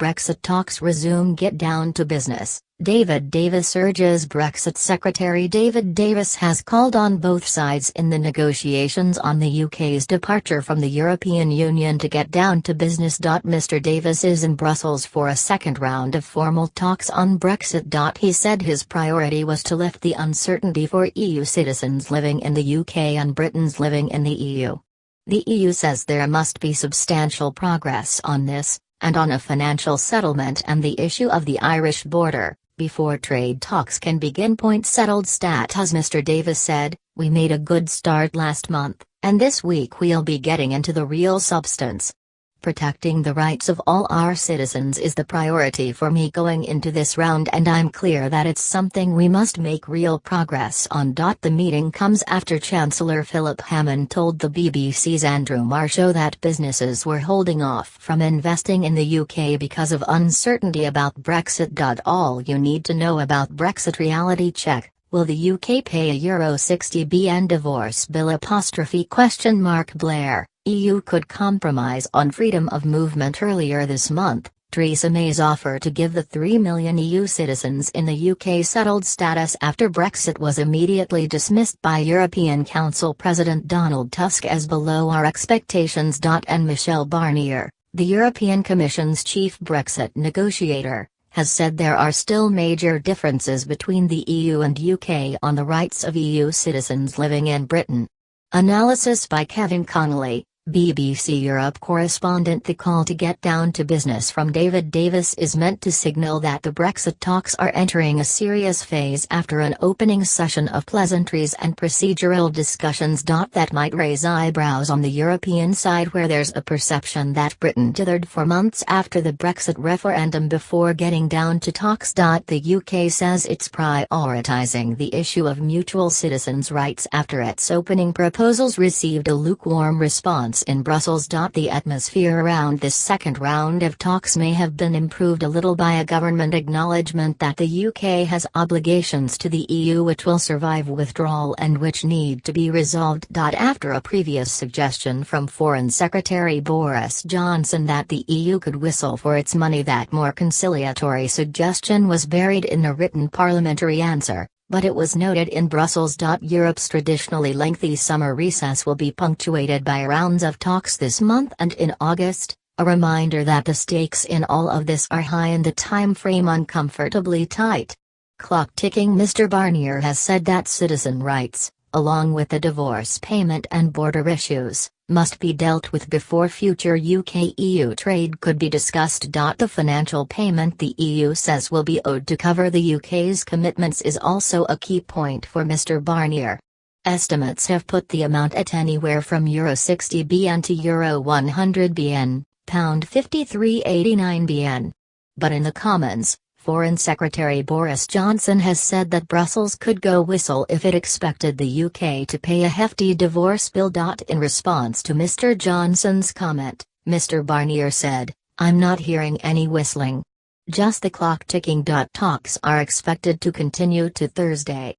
Brexit talks resume, get down to business. David Davis urges. Brexit Secretary David Davis has called on both sides in the negotiations on the UK's departure from the European Union to get down to business. Mr. Davis is in Brussels for a second round of formal talks on Brexit. He said his priority was to lift the uncertainty for EU citizens living in the UK and Britons living in the EU. The EU says there must be substantial progress on this, and on a financial settlement and the issue of the Irish border, before trade talks can begin. Point settled status. Mr. Davis said, "We made a good start last month, and this week we'll be getting into the real substance. Protecting the rights of all our citizens is the priority for me going into this round, and I'm clear that it's something we must make real progress on." The meeting comes after Chancellor Philip Hammond told the BBC's Andrew Marr show that businesses were holding off from investing in the UK because of uncertainty about Brexit. All you need to know about Brexit reality check: will the UK pay a €60 billion divorce bill? Blair, EU could compromise on freedom of movement. Earlier this month, Theresa May's offer to give the 3 million EU citizens in the UK settled status after Brexit was immediately dismissed by European Council President Donald Tusk as below our expectations. And Michel Barnier, the European Commission's chief Brexit negotiator, has said there are still major differences between the EU and UK on the rights of EU citizens living in Britain. Analysis by Kevin Connolly, BBC Europe correspondent. The call to get down to business from David Davis is meant to signal that the Brexit talks are entering a serious phase after an opening session of pleasantries and procedural discussions. That might raise eyebrows on the European side, where there's a perception that Britain dithered for months after the Brexit referendum before getting down to talks. The UK says it's prioritising the issue of mutual citizens' rights after its opening proposals received a lukewarm response in Brussels. The atmosphere around this second round of talks may have been improved a little by a government acknowledgement that the UK has obligations to the EU which will survive withdrawal and which need to be resolved. After a previous suggestion from Foreign Secretary Boris Johnson that the EU could whistle for its money, that more conciliatory suggestion was buried in a written parliamentary answer. But it was noted in Brussels. Europe's traditionally lengthy summer recess will be punctuated by rounds of talks this month and in August, a reminder that the stakes in all of this are high and the time frame uncomfortably tight. Clock ticking. Mr. Barnier has said that citizen rights, along with the divorce payment and border issues, must be dealt with before future UK-EU trade could be discussed. The financial payment the EU says will be owed to cover the UK's commitments is also a key point for Mr. Barnier. Estimates have put the amount at anywhere from €60 billion to €100 billion, £53.89 billion. But in the Commons, Foreign Secretary Boris Johnson has said that Brussels could go whistle if it expected the UK to pay a hefty divorce bill. In response to Mr. Johnson's comment, Mr. Barnier said, "I'm not hearing any whistling. Just the clock ticking." Talks are expected to continue to Thursday.